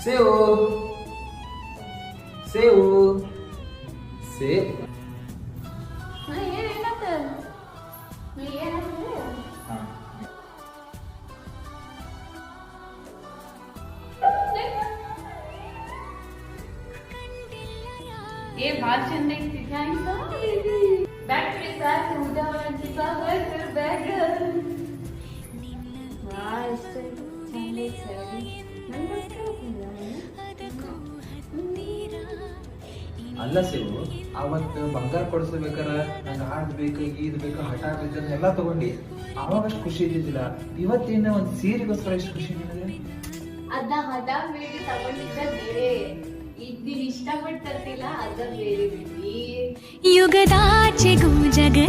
ಸೇವು ಸೇವು save ये बात चंद देखती थैंक्स बैक के साथ उदाहरण बाहर कर बैग वाह इससे चंद सही ಅಲ್ಲ ಸೇವು ಅವತ್ತು ಬಂಗಾರ ಕೊಡಿಸ್ಬೇಕಾರ ನಂಗೆ ಆಡ್ ಬೇಕು ಈದ್ ಬೇಕು ಹಠ ಎಲ್ಲ ತಗೊಂಡಿ ಅವಾಗ ಅಷ್ಟು ಖುಷಿ ಇದ್ದಿದ್ದಿಲ್ಲ ಇವತ್ತೇನ ಒಂದ್ ಸೀರೆಗೋಸ್ಕರ ಎಷ್ಟು ಖುಷಿ ನಿನಗೆ ಅದ ಹದ ಬೇರೆ ತಗೊಂಡಿದ್ದ ಬೇರೆ ಈಗ ನೀನ್ ಇಷ್ಟಪಟ್ಟು ತರ್ತಿಲ್ಲ ಅದ ಬೇರೆ ಬಿಡಿ ಯುಗದಾಚೆಗೂ ಜಗದ